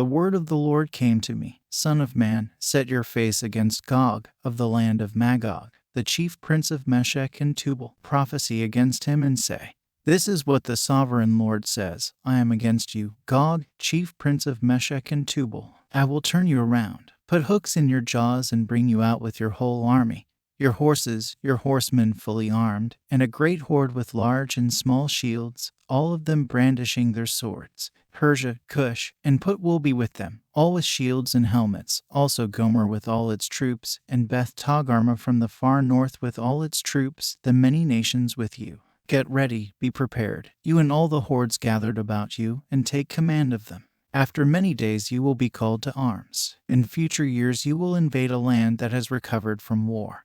The word of the Lord came to me, Son of man, set your face against Gog of the land of Magog, the chief prince of Meshech and Tubal. Prophesy against him and say, This is what the sovereign Lord says, I am against you, Gog, chief prince of Meshech and Tubal. I will turn you around, put hooks in your jaws and bring you out with your whole army, your horses, your horsemen fully armed, and a great horde with large and small shields, all of them brandishing their swords. Persia, Cush, and Put will be with them, all with shields and helmets, also Gomer with all its troops, and Beth Togarmah from the far north with all its troops, the many nations with you. Get ready, be prepared, you and all the hordes gathered about you, and take command of them. After many days you will be called to arms. In future years you will invade a land that has recovered from war,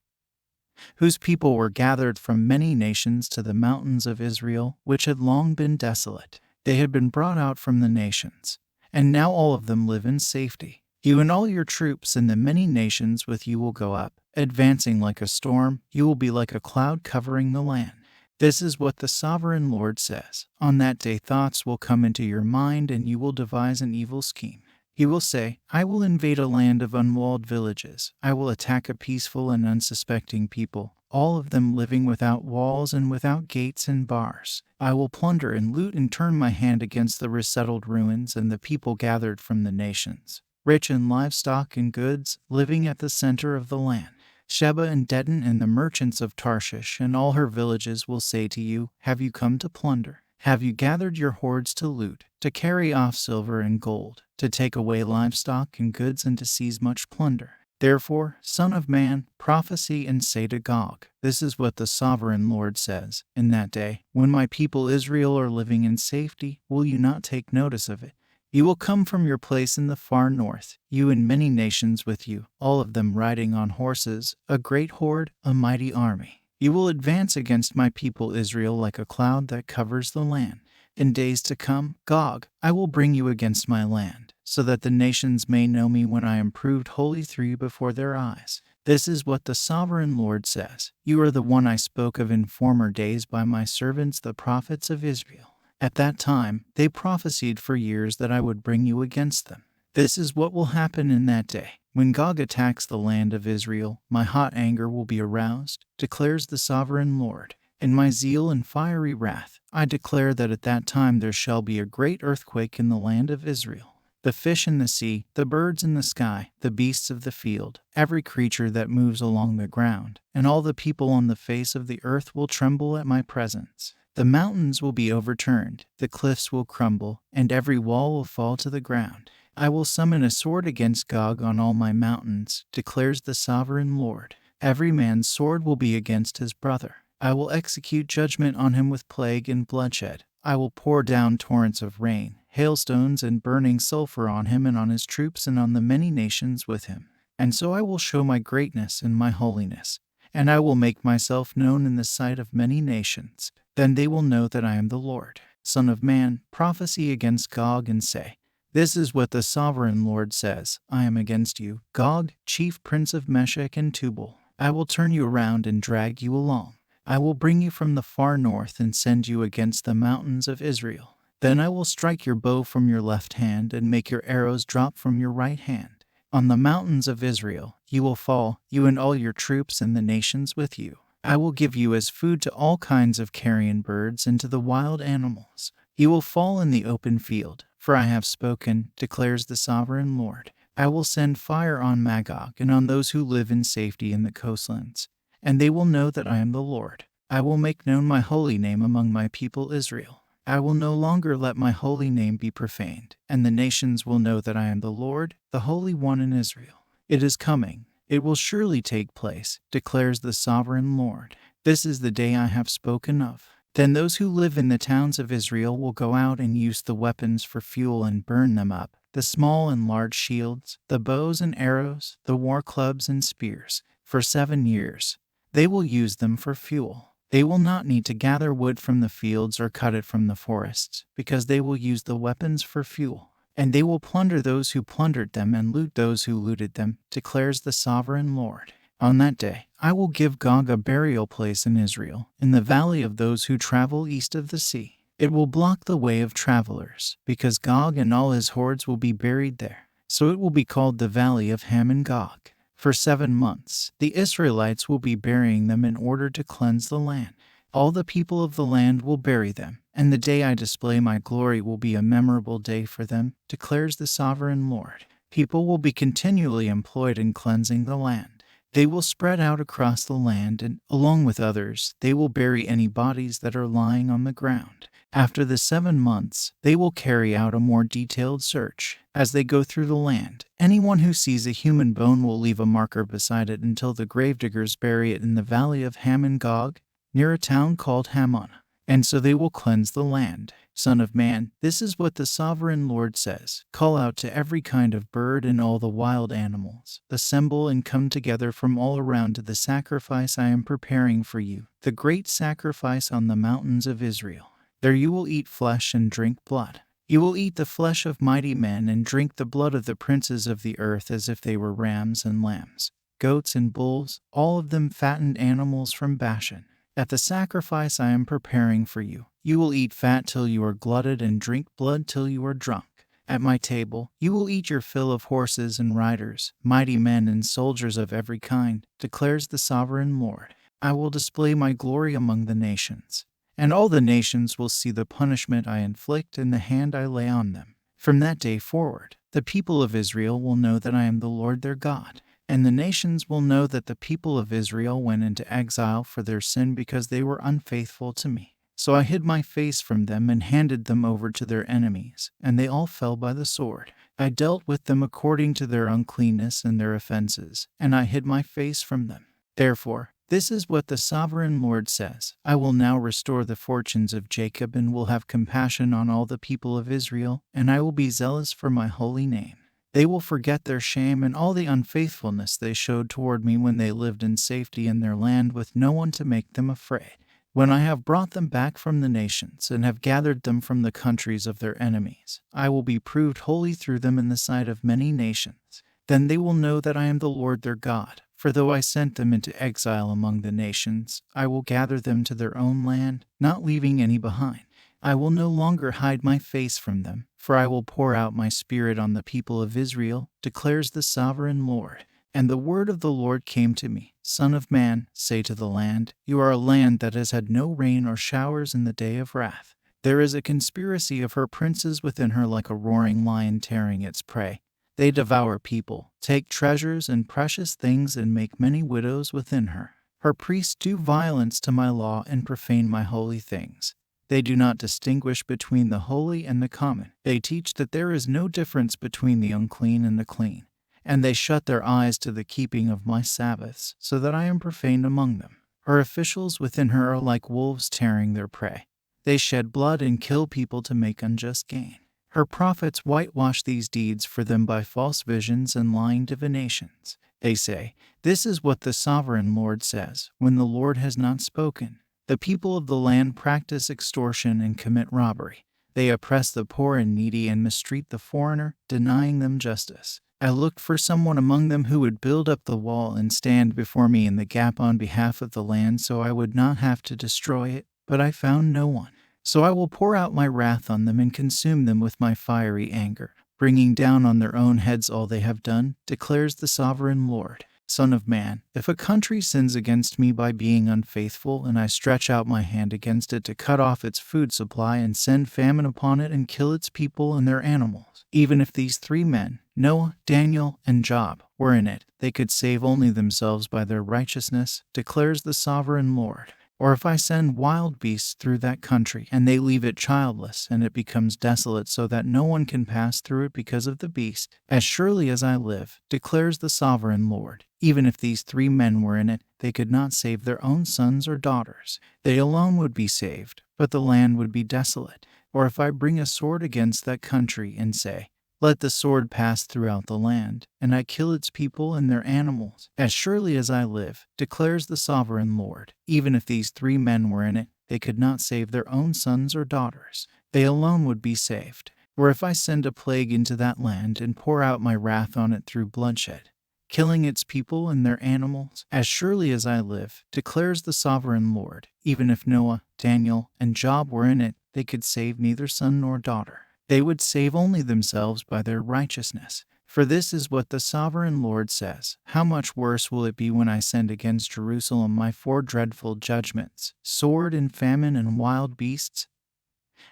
whose people were gathered from many nations to the mountains of Israel, which had long been desolate. They had been brought out from the nations, and now all of them live in safety. You and all your troops and the many nations with you will go up, advancing like a storm. You will be like a cloud covering the land. This is what the sovereign Lord says. On that day thoughts will come into your mind, and you will devise an evil scheme. You will say, I will invade a land of unwalled villages. I will attack a peaceful and unsuspecting people, all of them living without walls and without gates and bars. I will plunder and loot and turn my hand against the resettled ruins and the people gathered from the nations, rich in livestock and goods, living at the center of the land. Sheba and Dedan and the merchants of Tarshish and all her villages will say to you, Have you come to plunder? Have you gathered your hordes to loot, to carry off silver and gold, to take away livestock and goods and to seize much plunder? Therefore, Son of man, prophesy and say to Gog, This is what the sovereign Lord says. In that day, when my people Israel are living in safety, will you not take notice of it? You will come from your place in the far north, you and many nations with you, all of them riding on horses, a great horde, a mighty army. You will advance against my people Israel like a cloud that covers the land. In days to come, Gog, I will bring you against my land, so that the nations may know me when I am proved holy through you before their eyes. This is what the sovereign Lord says. You are the one I spoke of in former days by my servants the prophets of Israel. At that time, they prophesied for years that I would bring you against them. This is what will happen in that day. When Gog attacks the land of Israel, my hot anger will be aroused, declares the sovereign Lord. In my zeal and fiery wrath, I declare that at that time there shall be a great earthquake in the land of Israel. The fish in the sea, the birds in the sky, the beasts of the field, every creature that moves along the ground, and all the people on the face of the earth will tremble at my presence. The mountains will be overturned, the cliffs will crumble, and every wall will fall to the ground. I will summon a sword against Gog on all my mountains, declares the sovereign Lord. Every man's sword will be against his brother. I will execute judgment on him with plague and bloodshed. I will pour down torrents of rain, hailstones and burning sulfur on him and on his troops and on the many nations with him. And so I will show my greatness and my holiness, and I will make myself known in the sight of many nations. Then they will know that I am the Lord. Son of man, prophesy against Gog and say, This is what the sovereign Lord says. I am against you, Gog, chief prince of Meshech and Tubal. I will turn you around and drag you along. I will bring you from the far north and send you against the mountains of Israel. Then I will strike your bow from your left hand and make your arrows drop from your right hand. On the mountains of Israel you will fall, you and all your troops and the nations with you. I will give you as food to all kinds of carrion birds and to the wild animals. You will fall in the open field, for I have spoken, declares the sovereign Lord. I will send fire on Magog and on those who live in safety in the coastlands, and they will know that I am the Lord. I will make known my holy name among my people Israel. I will no longer let my holy name be profaned, and the nations will know that I am the Lord, the Holy One in Israel. It is coming. It will surely take place, declares the sovereign Lord. This is the day I have spoken of. Then those who live in the towns of Israel will go out and use the weapons for fuel and burn them up, the small and large shields, the bows and arrows, the war clubs and spears. For 7 years, they will use them for fuel. They will not need to gather wood from the fields or cut it from the forests, because they will use the weapons for fuel. And they will plunder those who plundered them and loot those who looted them, declares the sovereign Lord. On that day, I will give Gog a burial place in Israel, in the valley of those who travel east of the sea. It will block the way of travelers, because Gog and all his hordes will be buried there. So it will be called the Valley of Ham and Gog. For 7 months, the Israelites will be burying them in order to cleanse the land. All the people of the land will bury them, and the day I display my glory will be a memorable day for them, declares the sovereign Lord. People will be continually employed in cleansing the land. They will spread out across the land, and, along with others, they will bury any bodies that are lying on the ground. After the 7 months, they will carry out a more detailed search. As they go through the land, anyone who sees a human bone will leave a marker beside it until the gravediggers bury it in the valley of Ham and Gog, near a town called Hammon. And so they will cleanse the land. Son of man, this is what the sovereign Lord says. Call out to every kind of bird and all the wild animals. Assemble and come together from all around to the sacrifice I am preparing for you, the great sacrifice on the mountains of Israel. There you will eat flesh and drink blood. You will eat the flesh of mighty men and drink the blood of the princes of the earth as if they were rams and lambs, goats and bulls, all of them fattened animals from Bashan. At the sacrifice I am preparing for you, you will eat fat till you are glutted and drink blood till you are drunk. At my table, you will eat your fill of horses and riders, mighty men and soldiers of every kind, declares the sovereign Lord. I will display my glory among the nations, and all the nations will see the punishment I inflict and the hand I lay on them. From that day forward, the people of Israel will know that I am the Lord their God. And the nations will know that the people of Israel went into exile for their sin because they were unfaithful to me. So I hid my face from them and handed them over to their enemies, and they all fell by the sword. I dealt with them according to their uncleanness and their offenses, and I hid my face from them. Therefore, this is what the sovereign Lord says. I will now restore the fortunes of Jacob and will have compassion on all the people of Israel, and I will be zealous for my holy name. They will forget their shame and all the unfaithfulness they showed toward me when they lived in safety in their land with no one to make them afraid. When I have brought them back from the nations and have gathered them from the countries of their enemies, I will be proved holy through them in the sight of many nations. Then they will know that I am the Lord their God. For though I sent them into exile among the nations, I will gather them to their own land, not leaving any behind. I will no longer hide my face from them, for I will pour out my spirit on the people of Israel, declares the sovereign Lord. And the word of the Lord came to me, Son of man, say to the land, you are a land that has had no rain or showers in the day of wrath. There is a conspiracy of her princes within her like a roaring lion tearing its prey. They devour people, take treasures and precious things and make many widows within her. Her priests do violence to my law and profane my holy things. They do not distinguish between the holy and the common. They teach that there is no difference between the unclean and the clean. And they shut their eyes to the keeping of my Sabbaths, so that I am profaned among them. Her officials within her are like wolves tearing their prey. They shed blood and kill people to make unjust gain. Her prophets whitewash these deeds for them by false visions and lying divinations. They say, this is what the sovereign Lord says, when the Lord has not spoken. The people of the land practice extortion and commit robbery. They oppress the poor and needy and mistreat the foreigner, denying them justice. I looked for someone among them who would build up the wall and stand before me in the gap on behalf of the land so I would not have to destroy it, but I found no one. So I will pour out my wrath on them and consume them with my fiery anger, bringing down on their own heads all they have done, declares the sovereign Lord. Son of man, if a country sins against me by being unfaithful, and I stretch out my hand against it to cut off its food supply and send famine upon it and kill its people and their animals, even if these 3 men, Noah, Daniel, and Job, were in it, they could save only themselves by their righteousness, declares the sovereign Lord. Or if I send wild beasts through that country, and they leave it childless, and it becomes desolate so that no one can pass through it because of the beast, as surely as I live, declares the sovereign Lord, even if these 3 men were in it, they could not save their own sons or daughters. They alone would be saved, but the land would be desolate. Or if I bring a sword against that country and say, let the sword pass throughout the land, and I kill its people and their animals, as surely as I live, declares the sovereign Lord. Even if these 3 men were in it, they could not save their own sons or daughters. They alone would be saved. Or if I send a plague into that land and pour out my wrath on it through bloodshed, killing its people and their animals, as surely as I live, declares the sovereign Lord. Even if Noah, Daniel, and Job were in it, they could save neither son nor daughter. They would save only themselves by their righteousness. For this is what the sovereign Lord says: how much worse will it be when I send against Jerusalem my 4 dreadful judgments, sword and famine and wild beasts,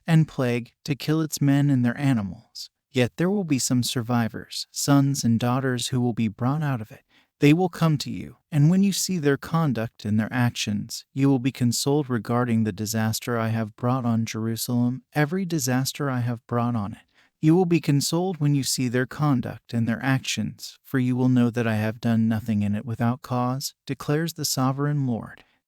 and plague, to kill its men and their animals. Yet there will be some survivors, sons and daughters, who will be brought out of it. They will come to you, and when you see their conduct and their actions, you will be consoled regarding the disaster I have brought on Jerusalem, every disaster I have brought on it. You will be consoled when you see their conduct and their actions, for you will know that I have done nothing in it without cause, declares the sovereign Lord.